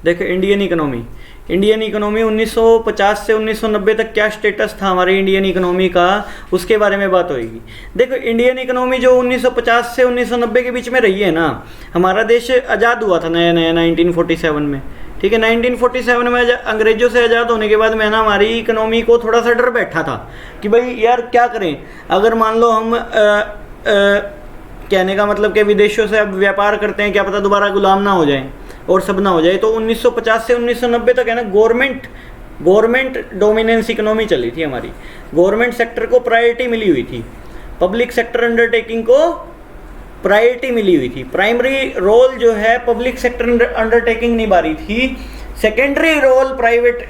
देखो Indian economy 1950 से 1990 तक क्या स्टेटस था हमारे इंडियन इकोनॉमी का, उसके बारे में बात होगी। देखो इंडियन इकोनॉमी जो 1950 से 1990 के बीच में रही है ना, हमारा देश आज़ाद हुआ था नया नया 1947 में, ठीक है। 1947 में अंग्रेजों से आज़ाद होने के बाद में ना हमारी इकोनॉमी को थोड़ा सा डर बैठा था कि भाई यार क्या करें, अगर मान लो हम कहने का मतलब कि विदेशों से अब व्यापार करते हैं, क्या पता दोबारा गुलाम ना हो जाएं और सब ना हो जाए। तो 1950 से 1990 तक है ना गवर्नमेंट डोमिनेंस इकोनॉमी चली थी हमारी, गवर्नमेंट सेक्टर को प्रायोरिटी मिली हुई थी, पब्लिक सेक्टर अंडरटेकिंग को प्रायोरिटी मिली हुई थी। प्राइमरी रोल जो है पब्लिक सेक्टर अंडरटेकिंग निभा रही थी, सेकेंडरी रोल प्राइवेट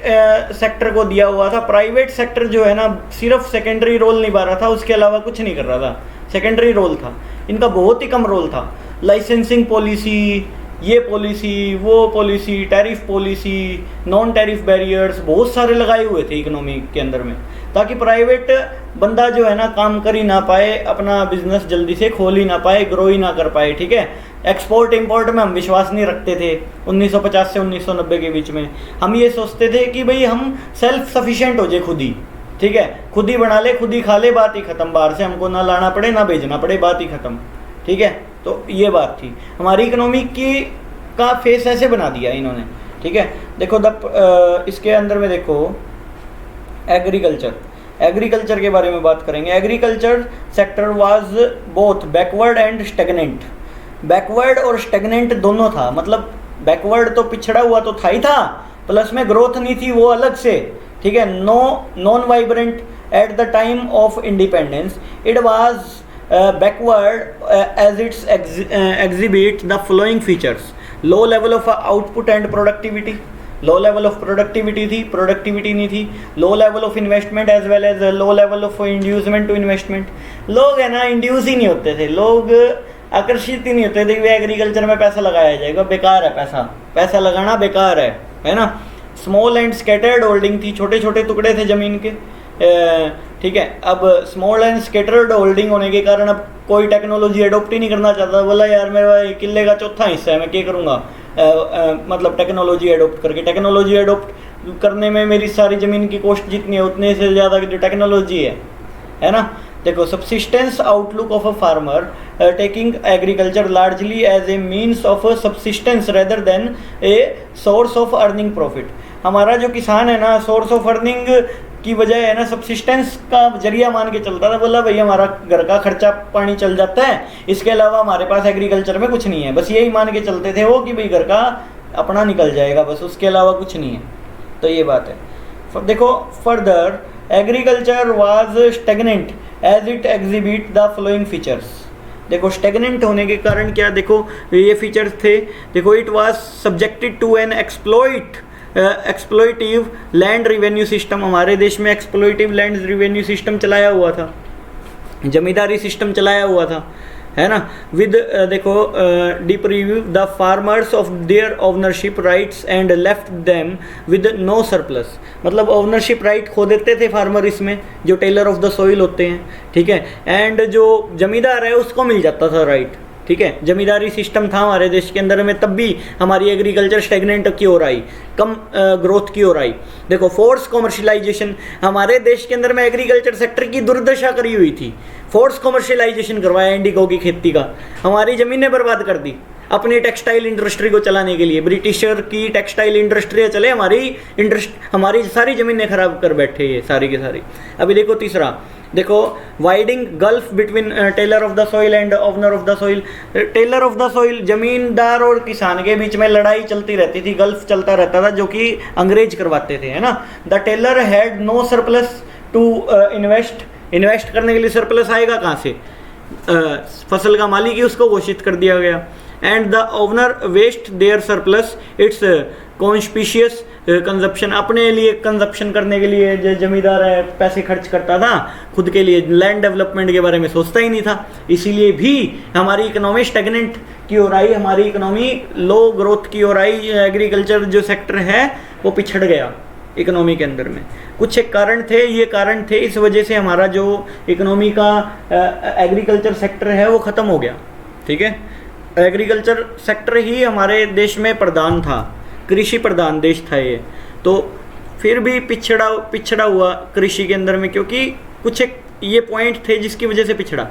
सेक्टर को दिया हुआ था। प्राइवेट सेक्टर जो है ना सिर्फ सेकेंडरी रोल निभा रहा था, उसके अलावा कुछ नहीं कर रहा था, सेकेंडरी रोल था इनका, बहुत ही कम रोल था। लाइसेंसिंग पॉलिसी, ये पॉलिसी वो policy, tariff policy, non tariff barriers बहुत सारे लगाए हुए थे इकोनॉमी के अंदर में, ताकि प्राइवेट बंदा जो है ना काम कर ही ना पाए, अपना बिजनेस जल्दी से खोल ही ना पाए, ग्रो ही ना कर पाए, ठीक है। एक्सपोर्ट इंपोर्ट में हम विश्वास नहीं रखते थे 1950 से 1990 के बीच में। हम ये सोचते थे कि भाई हम सेल्फ सफिशिएंट हो जाए खुद ही, ठीक है, खुद ही बना ले, खुद ही खा ले, बात ही खत्म, बाहर से हमको ना लाना पड़े ना भेजना पड़े, बात ही खत्म, ठीक है। तो ये बात थी हमारी इकोनॉमी की का फेस ऐसे बना दिया इन्होंने, ठीक है। देखो इसके अंदर में देखो एग्रीकल्चर के बारे में बात करेंगे। Agriculture sector was both backward and stagnant, backward और स्टेगनेंट दोनों था। मतलब बैकवर्ड तो पिछड़ा हुआ तो था ही था, प्लस में ग्रोथ नहीं थी वो अलग से, ठीक है। Non vibrant at the time of independence, it was backward as its exhibit the following features: low level of output and productivity, low level of productivity थी, प्रोडक्टिविटी नहीं थी, low level of investment as well as low level of inducement to investment. लोग है ना induce ही नहीं होते थे, लोग आकर्षित ही नहीं होते थे कि एग्रीकल्चर में पैसा लगाया जाएगा, बेकार है पैसा लगाना बेकार है ना। स्मॉल एंड स्कैटर्ड होल्डिंग थी, छोटे छोटे टुकड़े थे ज़मीन के, ठीक है। अब स्मॉल एंड स्कैटर्ड होल्डिंग होने के कारण अब कोई टेक्नोलॉजी अडोप्ट ही नहीं करना चाहता, बोला यार मेरा किले का चौथा हिस्सा है, मैं क्या करूँगा मतलब टेक्नोलॉजी अडोप्ट करके। टेक्नोलॉजी अडोप्ट करने में मेरी सारी ज़मीन की कॉस्ट जितनी है उतने से ज़्यादा की जो टेक्नोलॉजी है ना। देखो subsistence outlook of a farmer taking agriculture largely as a means of subsistence rather than a source of earning profit. हमारा जो किसान है ना सोर्स ऑफ अर्निंग की बजाय है ना सब्सिस्टेंस का जरिया मान के चलता था, बोला भाई हमारा घर का खर्चा पानी चल जाता है, इसके अलावा हमारे पास एग्रीकल्चर में कुछ नहीं है, बस यही मान के चलते थे वो कि भाई घर का अपना निकल जाएगा, बस उसके अलावा कुछ नहीं है। तो ये बात है। देखो further agriculture was stagnant as it exhibit the following features. देखो स्टेगनेंट होने के कारण क्या, देखो ये फीचर्स थे। देखो it was subjected to an exploitative land revenue system. हमारे देश में एक्सप्लोइटिव लैंड रिवेन्यू सिस्टम चलाया हुआ था, जमींदारी सिस्टम चलाया हुआ था, है ना। विद देखो deprive the farmers of their ownership rights and left them with no surplus. मतलब ओनरशिप राइट खो देते थे फार्मर इसमें, जो टेलर ऑफ द सॉइल होते हैं, ठीक है। एंड जो जमींदार है उसको मिल जाता था राइट, ठीक है। जमींदारी सिस्टम था हमारे देश के अंदर में, तब भी हमारी एग्रीकल्चर स्टेगनेंट की ओर आई, कम ग्रोथ की ओर आई। देखो फोर्स कमर्शियलाइजेशन, हमारे देश के अंदर में एग्रीकल्चर सेक्टर की दुर्दशा करी हुई थी, फोर्स कमर्शियलाइजेशन करवाया इंडिगो की खेती का, हमारी ज़मीनें बर्बाद कर दी अपनी टेक्सटाइल इंडस्ट्री को चलाने के लिए। ब्रिटिशर की टेक्सटाइल इंडस्ट्री चले, हमारी सारी ज़मीनें खराब कर बैठे ये सारी की सारी। अभी देखो तीसरा, देखो widening gulf between tiller of the soil and owner of the soil. Tiller of the soil zamindar और किसान के बीच में लड़ाई चलती रहती थी, गल्फ चलता रहता था, जो कि अंग्रेज करवाते थे, है ना। The tiller had no surplus to invest करने के लिए सरप्लस आएगा कहाँ से, फसल का मालिक ही उसको घोषित कर दिया गया। And the owner waste their surplus its conspicuous consumption, अपने लिए कंजप्शन करने के लिए जो जमींदार है पैसे खर्च करता था खुद के लिए, लैंड डेवलपमेंट के बारे में सोचता ही नहीं था। इसीलिए भी हमारी इकोनॉमी स्टेगनेंट की ओर आई, हमारी इकोनॉमी लो ग्रोथ की ओर आई। एग्रीकल्चर जो सेक्टर है वो पिछड़ गया इकोनॉमी के अंदर में। कुछ एक कारण थे, ये कारण थे, इस वजह से हमारा जो इकोनॉमी का एग्रीकल्चर सेक्टर है वो ख़त्म हो गया, ठीक है। एग्रीकल्चर सेक्टर ही हमारे देश में प्रधान था, कृषि प्रधान देश था ये, तो फिर भी पिछड़ा हुआ कृषि के अंदर में, क्योंकि कुछ एक ये पॉइंट थे जिसकी वजह से पिछड़ा।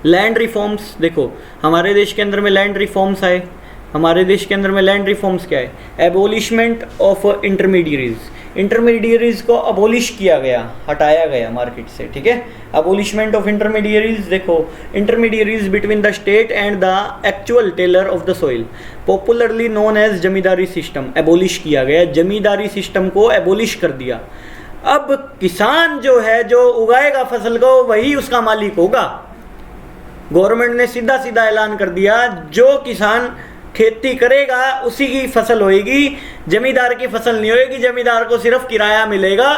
लैंड रिफॉर्म्स, देखो हमारे देश के अंदर में लैंड रिफॉर्म्स आए। हमारे देश के अंदर में लैंड रिफॉर्म्स क्या है? एबोलिशमेंट ऑफ इंटरमीडियरीज को अबोलिश किया गया, हटाया गया मार्केट से, ठीक है। अबोलिशमेंट ऑफ इंटरमीडियरीज, देखो intermediaries between the state and the actual tiller of the soil, popularly known as zamindari system, abolish किया गया, जमींदारी सिस्टम को एबोलिश कर दिया। अब किसान जो है, जो उगाएगा फसल को, वही उसका मालिक होगा। गवर्नमेंट ने सीधा सीधा ऐलान कर दिया, जो किसान खेती करेगा उसी की फसल होएगी, जमींदार की फसल नहीं होएगी। जमींदार को सिर्फ किराया मिलेगा,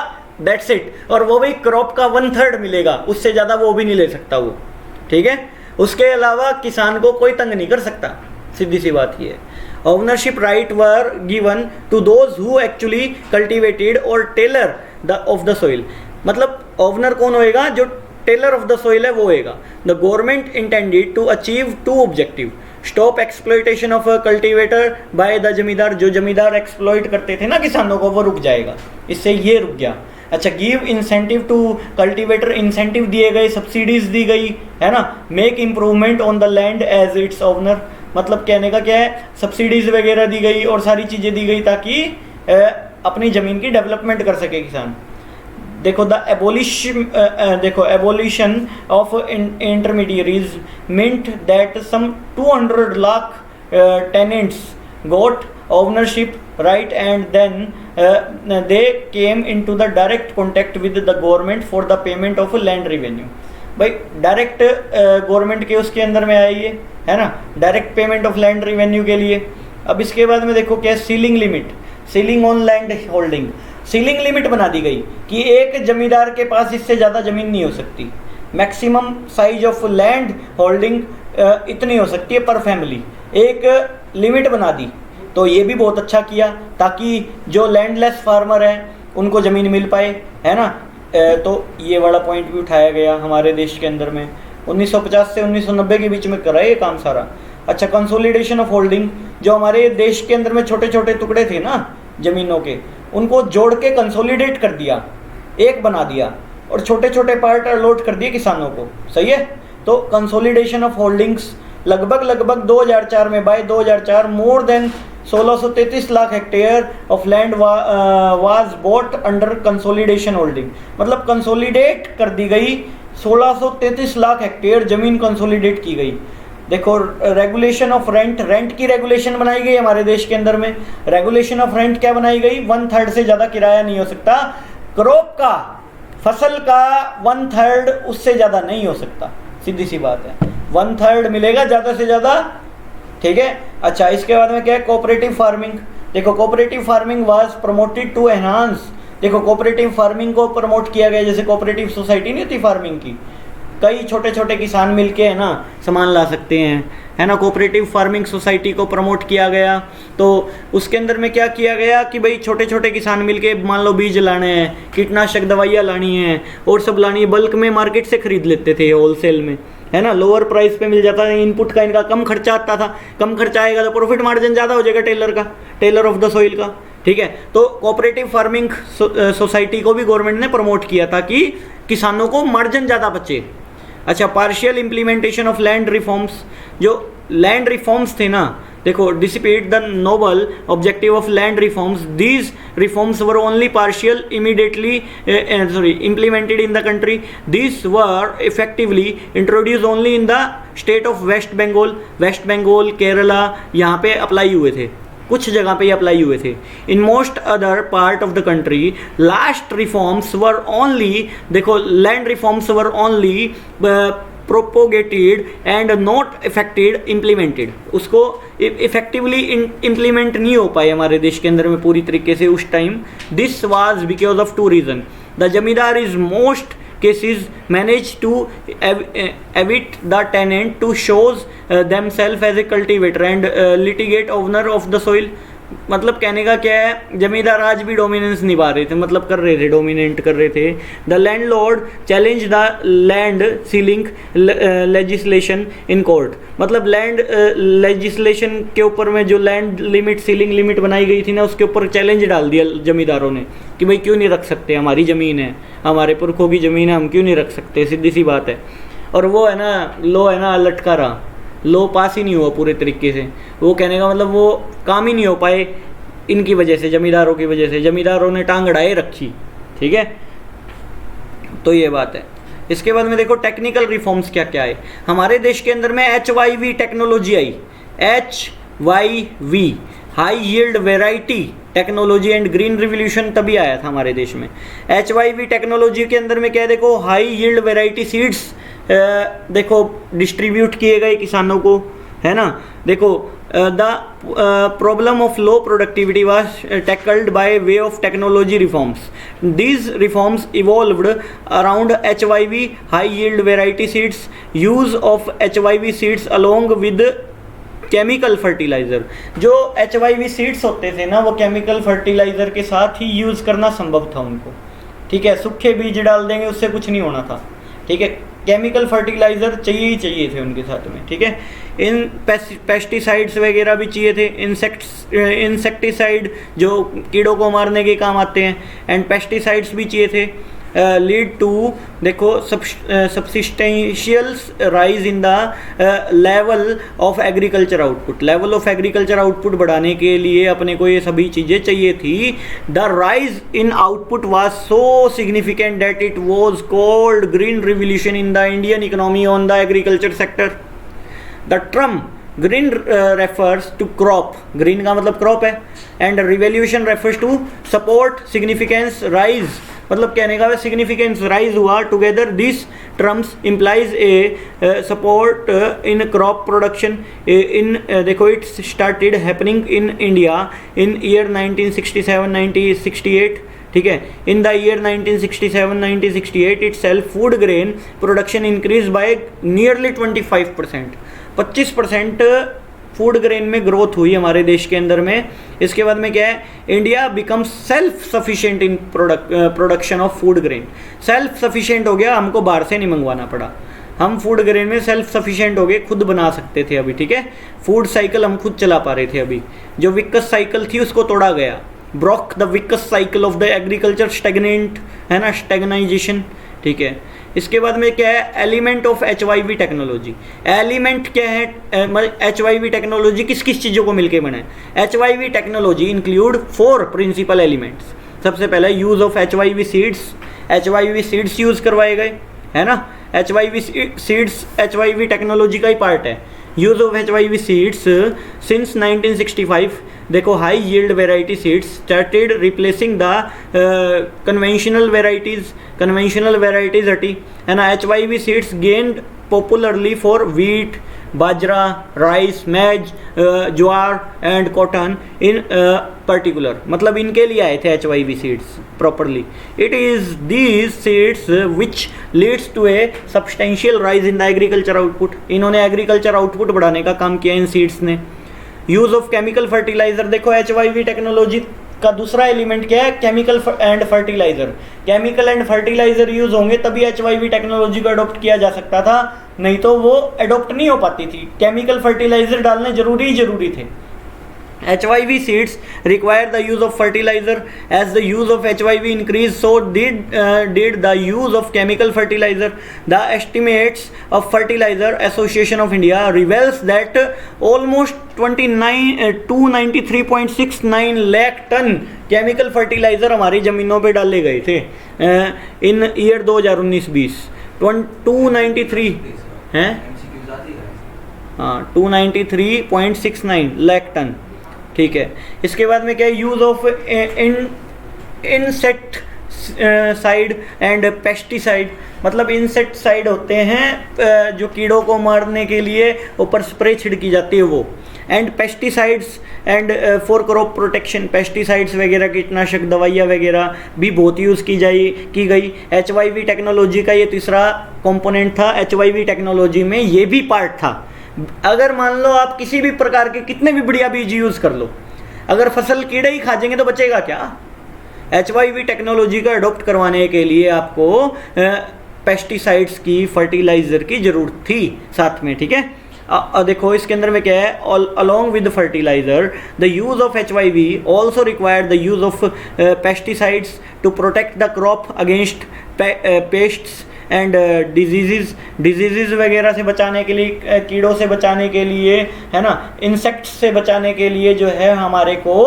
दैट्स इट, और वो भी क्रॉप का 1/3 मिलेगा, उससे ज़्यादा वो भी नहीं ले सकता वो, ठीक है। उसके अलावा किसान को कोई तंग नहीं कर सकता, सीधी सी बात ये है। Ownership right were given to those who actually cultivated और टेलर ऑफ द सोइल, मतलब ओनर कौन होएगा? जो टेलर ऑफ द सोइल है वो होएगा। The government intended to achieve 2 objective, stop exploitation of cultivator by the zamindar, जो जमींदार एक्सप्लॉइट करते थे ना किसानों को, वो रुक जाएगा, इससे ये रुक गया। अच्छा, give incentive to cultivator, incentive दिए गए, सब्सिडीज दी गई, है ना। Make improvement on the land as its owner, मतलब कहने का क्या है, सब्सिडीज वगैरह दी गई और सारी चीज़ें दी गई ताकि अपनी ज़मीन की डेवलपमेंट कर सके किसान। देखो देखो abolition of intermediaries meant that some 200 lakh tenants got ownership right, and then they came into the direct contact with the government for the payment of land revenue। भाई डायरेक्ट गवर्नमेंट के उसके अंदर में आई है ना, direct payment of land revenue के लिए। अब इसके बाद में देखो क्या, ceiling limit, ceiling on land holding, ceiling limit बना दी गई कि एक जमींदार के पास इससे ज़्यादा ज़मीन नहीं हो सकती। Maximum size of land holding इतनी हो सकती है पर फैमिली, एक लिमिट बना दी। तो ये भी बहुत अच्छा किया ताकि जो लैंडलेस फार्मर हैं उनको ज़मीन मिल पाए, है ना। तो ये वाला पॉइंट भी उठाया गया हमारे देश के अंदर में। 1950 से 1990 के बीच में करा ये काम सारा। अच्छा, कंसोलिडेशन ऑफ होल्डिंग, जो हमारे देश के अंदर में छोटे छोटे टुकड़े थे ना ज़मीनों के, उनको जोड़ के कंसोलिडेट कर दिया, एक बना दिया और छोटे छोटे पार्ट अलॉट कर दिए किसानों को, सही है। तो कंसोलिडेशन ऑफ होल्डिंग्स लगभग 2004 में, by 2004 more than 1633 lakh hectare of land was brought under consolidation holding, मतलब कंसोलिडेट कर दी गई 1633 लाख हेक्टेयर ज़मीन कंसोलिडेट की गई। देखो रेगुलेशन ऑफ रेंट, रेंट की रेगुलेशन बनाई गई हमारे देश के अंदर में। रेगुलेशन ऑफ रेंट क्या बनाई गई? 1/3 से ज़्यादा किराया नहीं हो सकता, क्रॉप का, फसल का 1/3 उससे ज़्यादा नहीं हो सकता, सीधी सी बात है। 1/3 मिलेगा ज़्यादा से ज़्यादा, ठीक है। अच्छा, इसके बाद में क्या है, कोऑपरेटिव फार्मिंग। देखो cooperative farming was promoted to enhance, देखो कोऑपरेटिव फार्मिंग को प्रमोट किया गया, जैसे कोऑपरेटिव सोसाइटी नहीं होती फार्मिंग की, कई छोटे छोटे किसान मिलके है ना सामान ला सकते हैं, है ना। कोऑपरेटिव फार्मिंग सोसाइटी को प्रमोट किया गया, तो उसके अंदर में क्या किया गया कि भाई छोटे छोटे किसान मिलके, मान लो बीज लाने हैं, कीटनाशक दवाइयाँ लानी है और सब लानी है, बल्क में मार्केट से खरीद लेते थे होलसेल में, है ना। लोअर प्राइस पे मिल जाता है, इनपुट का इनका कम खर्चा आता था, कम खर्चा आएगा तो प्रॉफिट मार्जिन ज़्यादा हो जाएगा टेलर का, टेलर ऑफ द सोइल का, ठीक है। तो कोऑपरेटिव फार्मिंग सोसाइटी को भी गवर्नमेंट ने प्रमोट किया ताकि किसानों को मार्जिन ज़्यादा बचे। अच्छा, partial implementation of land reforms, जो लैंड रिफॉर्म्स थे ना, देखो dissipate the noble objective of land reforms, these reforms were only partial implemented in the country, these were effectively introduced only in the state of West Bengal, Kerala, यहाँ पे apply हुए थे, कुछ जगह पे अप्लाई हुए थे। In most other part of the country last reforms were only, देखो land reforms were only propagated and not effected implemented, उसको इफेक्टिवली इम्प्लीमेंट नहीं हो पाए हमारे देश के अंदर में पूरी तरीके से उस time. This was because of 2 reason, the zamindar is most cases managed to evict the tenant to shows themselves as a cultivator and litigate owner of the soil, मतलब कहने का क्या है, जमींदार आज भी डोमिनेंस निभा रहे थे, मतलब कर रहे थे, डोमिनेट कर रहे थे। The landlord challenge the land ceiling legislation in court, मतलब लैंड लेजिस्लेशन के ऊपर में जो लैंड लिमिट सीलिंग लिमिट बनाई गई थी ना, उसके ऊपर चैलेंज डाल दिया जमींदारों ने कि भाई क्यों नहीं रख सकते, हमारी ज़मीन है, हमारे पुरखों की ज़मीन है, हम क्यों नहीं रख सकते, सीधी सी बात है। और वो है ना लो है ना लटका रहा, लो पास ही नहीं हुआ पूरे तरीके से। वो कहने का मतलब वो काम ही नहीं हो पाए इनकी वजह से, जमींदारों की वजह से, जमींदारों ने टांग अड़ाए रखी, ठीक है। तो ये बात है। इसके बाद में देखो टेक्निकल रिफॉर्म्स क्या क्या है हमारे देश के अंदर में। HYV technology I, HYV high yield variety technology and green revolution तभी आया था हमारे देश में। HYV टेक्नोलॉजी के अंदर में क्या है, देखो हाई यील्ड वेराइटी सीड्स देखो डिस्ट्रीब्यूट किए गए किसानों को, है ना। देखो the problem of low productivity was tackled by way of technology reforms. These reforms evolved around HYV high yield variety seeds, use of HYV seeds along with chemical fertiliser. जो HYV seeds होते थे ना, वो chemical fertiliser के साथ ही use करना संभव था उनको, ठीक है। सूखे बीज डाल देंगे उससे कुछ नहीं होना था, ठीक है। केमिकल फर्टिलाइज़र चाहिए ही चाहिए थे उनके साथ में, ठीक है। इन पेस्टिसाइड्स वगैरह भी चाहिए थे, इंसेक्टिसाइड जो कीड़ों को मारने के काम आते हैं, एंड पेस्टिसाइड्स भी चाहिए थे। लीड टू देखो substantial rise in the level of agriculture output. Level of agriculture output बढ़ाने के लिए अपने को ये सभी चीज़ें चाहिए थी। The rise in output was so significant that it was called green revolution in the Indian economy on the agriculture sector. The term green refers to crop, green का मतलब क्रॉप है, and revolution refers to support significance rise, मतलब कहने का significance rise हुआ। Together this terms implies a support in crop production in देखो it started happening in India in year 1967-1968, ठीक है। In the year 1967-1968 it self food grain production increase by nearly 25%, 25% food grain में growth हुई हमारे देश के अंदर में। इसके बाद में क्या है, India become self sufficient in production of food grain. Self sufficient हो गया, हमको बाहर से नहीं मंगवाना पड़ा, हम फूड ग्रेन में सेल्फ सफिशिएंट हो गए, खुद बना सकते थे अभी, ठीक है। फूड साइकिल हम खुद चला पा रहे थे अभी, जो विकस साइकिल थी उसको तोड़ा गया, broke the vicious cycle of the agriculture stagnant, है ना, स्टेगनाइजेशन, ठीक है। इसके बाद में क्या है, element of HYV technology. Element क्या है, HYV टेक्नोलॉजी किस किस चीज़ों को मिलके बना है। HYV technology include 4 principal elements. सबसे पहले use of HYV seeds, HYV seeds use करवाए गए, है ना। HYV सीड्स HYV टेक्नोलॉजी का ही पार्ट है। Use of HYV seeds since 1965 देखो high yield variety seeds started replacing the conventional varieties हटी, है ना। HYV seeds gained popularly for wheat, bajra, rice, maize, jowar and cotton in particular, मतलब इनके लिए आए थे HYV seeds properly. It is these seeds which leads to a substantial rise in the agriculture output. इन्होंने agriculture output बढ़ाने का काम किया इन सीड्स ने। यूज़ ऑफ केमिकल फर्टिलाइजर, देखो HYV टेक्नोलॉजी का दूसरा एलिमेंट क्या है, chemical and fertiliser. Chemical and fertiliser use होंगे तभी HYV टेक्नोलॉजी को अडॉप्ट किया जा सकता था, नहीं तो वो अडॉप्ट नहीं हो पाती थी। केमिकल फर्टिलाइजर डालने जरूरी थे। HYV seeds require the use of fertilizer. As the use of HYV increased, so did the use of chemical fertilizer. The estimates of Fertilizer Association of India reveals that almost 293.69 lakh tonne chemical fertiliser हमारी ज़मीनों पे डाले गए थे इन year 2019-20। 293 हैं, हाँ 293.69 lakh ton, ठीक है। इसके बाद में क्या है, use of insecticide and pesticide, मतलब इंसेक्टिसाइड होते हैं जो कीड़ों को मारने के लिए ऊपर स्प्रे छिड़की जाती है वो, and pesticides and for crop protection, pesticides वगैरह कीटनाशक दवाइयाँ वगैरह भी बहुत यूज़ की गई। HYV टेक्नोलॉजी का ये तीसरा कंपोनेंट था। HYV टेक्नोलॉजी में ये भी पार्ट था। अगर मान लो आप किसी भी प्रकार के कितने भी बढ़िया बीज यूज़ कर लो, अगर फसल कीड़े ही खा जाएंगे तो बचेगा क्या? HYV टेक्नोलॉजी का अडॉप्ट करवाने के लिए आपको पेस्टिसाइड्स की, फर्टिलाइजर की जरूरत थी साथ में, ठीक है। देखो इसके अंदर में क्या है, along with fertiliser the use of HYV also required the use of pesticides to protect the crop against pests and diseases वगैरह से बचाने के लिए, कीड़ों से बचाने के लिए, है ना, इंसेक्ट्स से बचाने के लिए जो है हमारे को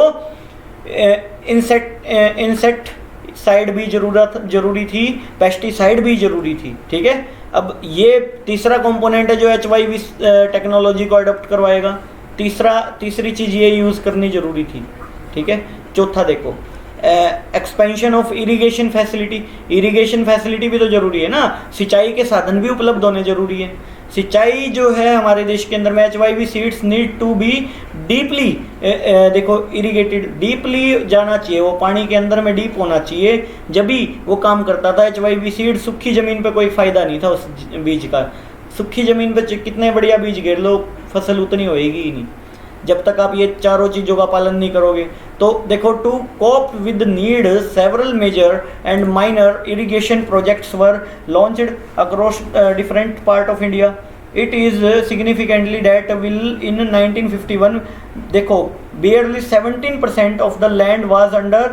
इंसेक्टिसाइड भी जरूरी थी, पेस्टिसाइड भी जरूरी थी, ठीक है। अब ये तीसरा कंपोनेंट है जो HYV टेक्नोलॉजी को अडॉप्ट करवाएगा। तीसरी चीज़ ये यूज़ करनी जरूरी थी, ठीक है। चौथा देखो, expansion of irrigation facility. Irrigation facility भी तो जरूरी है ना, सिंचाई के साधन भी उपलब्ध होने जरूरी है। सिंचाई जो है हमारे देश के अंदर में HYV seeds need to be deeply, देखो इरिगेटेड, डीपली जाना चाहिए, वो पानी के अंदर में डीप होना चाहिए, जब भी वो काम करता था। HYV सीड सूखी ज़मीन पे कोई फ़ायदा नहीं था उस बीज का। सूखी ज़मीन पे कितने बढ़िया बीज गिर लो, फसल उतनी होएगी ही नहीं जब तक आप ये चारों चीज़ों का पालन नहीं करोगे। तो देखो, to cope with need several major and minor irrigation projects were launched across different part of India. It is significantly that while in 1951 देखो barely 17% of the land was under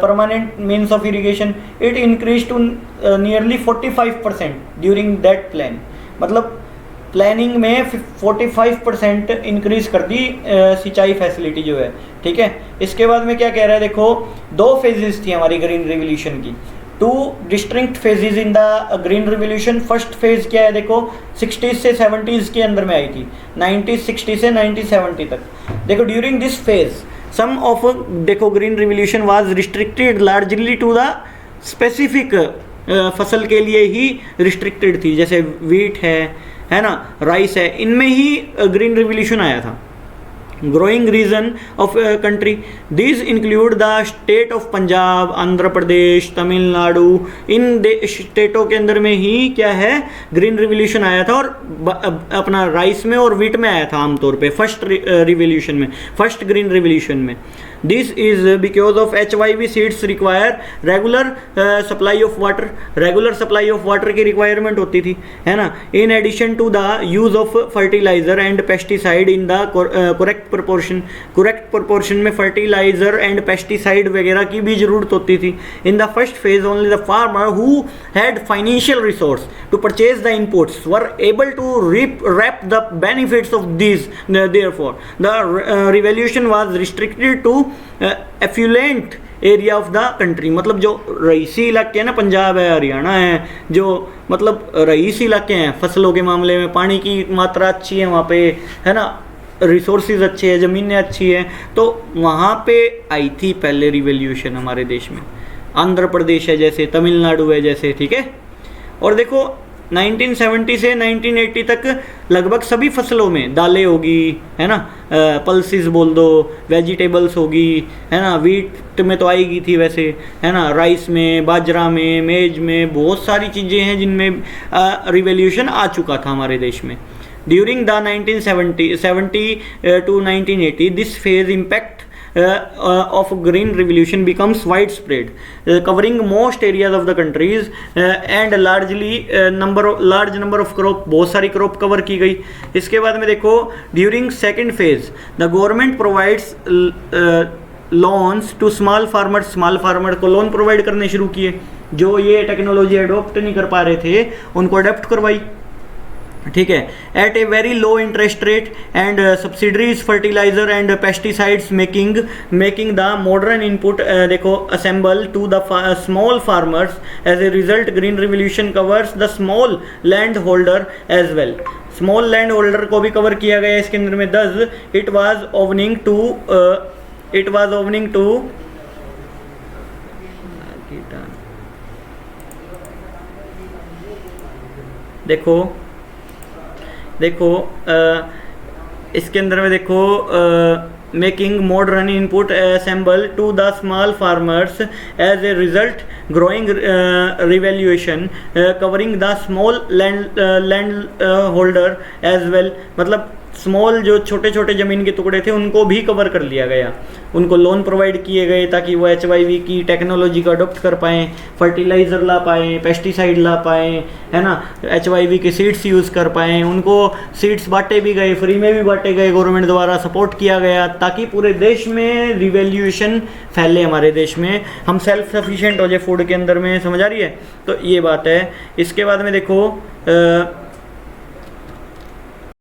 permanent means of irrigation. It increase to nearly 45% during that plan. मतलब planning में 45% increase कर दी सिंचाई facility जो है, ठीक है। इसके बाद में क्या कह रहा है, देखो 2 फेजेस थी हमारी ग्रीन रिवोल्यूशन की, 2 distinct phases in the green revolution. First phase क्या है, देखो 60s से 70s के अंदर में आई थी, 1960 से 1970 तक। देखो during this phase some of देखो green revolution was restricted largely to the specific, फसल के लिए ही रिस्ट्रिक्टेड थी, जैसे वीट है ना, राइस है, इनमें ही ग्रीन रिवोल्यूशन आया था। Growing region of country, this include the state of Punjab, Andhra Pradesh, Tamil Nadu. इन स्टेटों के अंदर में ही क्या है, ग्रीन रिवोल्यूशन आया था, और अपना राइस में और वीट में आया था आमतौर पे फर्स्ट रिवोल्यूशन में, फर्स्ट ग्रीन रिवोल्यूशन में। This is because of HYV seeds require regular supply of water. Regular supply of water की रिक्वायरमेंट होती थी, है ना। In addition to the use of fertilizer and pesticide in the correct proportion. Correct proportion में fertilizer and pesticide वगैरह की भी जरूरत होती थी। In the first phase only the farmer who had financial resource to purchase the inputs were able to reap the benefits of these. Therefore the revolution was restricted to affluent area of the country. मतलब जो रईसी इलाके हैं ना, पंजाब है, हरियाणा है, जो मतलब रईसी इलाके हैं फसलों के मामले में, पानी की मात्रा अच्छी है वहाँ पे, है ना, रिसोर्सेज अच्छे हैं, ज़मीनें अच्छी हैं, तो वहाँ पे आई थी पहले रिवोल्यूशन हमारे देश में। आंध्र प्रदेश है जैसे, तमिलनाडु है जैसे, ठीक है। और देखो 1970 से 1980 तक लगभग सभी फसलों में, दालें होगी, है ना, पल्सेस बोल दो, वेजिटेबल्स होगी, है ना, वीट में तो आएगी थी वैसे, है ना, राइस में, बाजरा में, मेज में, बहुत सारी चीज़ें हैं जिनमें रिवोल्यूशन आ चुका था हमारे देश में। During the 1970 to 1980 this phase impact of green revolution becomes widespread, covering most areas of the countries and large number of crop, बहुत सारी crop cover की गई। इसके बाद में देखो during second phase the government provides loans to small farmers। small farmer को loan provide करने शुरू किए, जो ये टेक्नोलॉजी अडोप्ट नहीं कर पा रहे थे उनको अडोप्ट करवाई, ठीक है, at a very low interest rate and subsidiaries fertiliser and pesticides making the modern input देखो assemble to the small farmers. As a result green revolution covers the small land holder as well. Small land holder को भी cover किया गया इसके अंदर में। Thus it was ओवनिंग to देखो इसके अंदर में देखो making modern input assemble to the small farmers as a result growing revolution covering the small land holder as well. मतलब स्मॉल जो छोटे छोटे ज़मीन के टुकड़े थे उनको भी कवर कर लिया गया, उनको लोन प्रोवाइड किए गए ताकि वो HYV की टेक्नोलॉजी को अडोप्ट कर पाएँ, फर्टिलाइज़र ला पाएँ, पेस्टिसाइड ला पाएँ, है ना, HYV के सीड्स यूज़ कर पाएँ। उनको सीड्स बांटे भी गए, फ्री में भी बांटे गए, गवर्नमेंट द्वारा सपोर्ट किया गया ताकि पूरे देश में रिवैल्यूएशन फैले, हमारे देश में हम सेल्फ सफिशिएंट हो जाए फूड के अंदर में। समझ आ रही है? तो ये बात है। इसके बाद में देखो